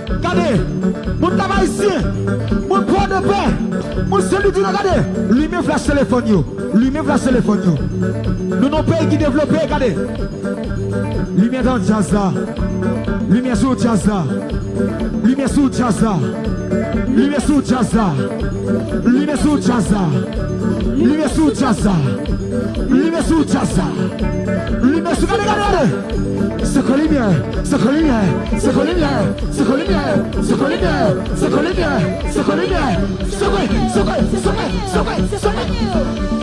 Regardez, mon travail ici, mon point de paix, mon celui qui regardez, lui-même flash téléphone, lui-même flash téléphone. Nous n'avons pas qui développé, regardez. Lumière dans le jazz là, lumière sur le jazz là, lumière sur le jazz là, lumière sur le jazz là, lumière sur le jazz là, lumière sur le jazz là, lumière sur le jazz là, lumière sur le jazz là. C'est quoi lumière, c'est quoi lumière, c'est quoi lumière, c'est quoi lumière, c'est quoi lumière, c'est quoi lumière, c'est quoi lumière, c'est quoi, c'est quoi, c'est quoi, c'est quoi, c'est quoi.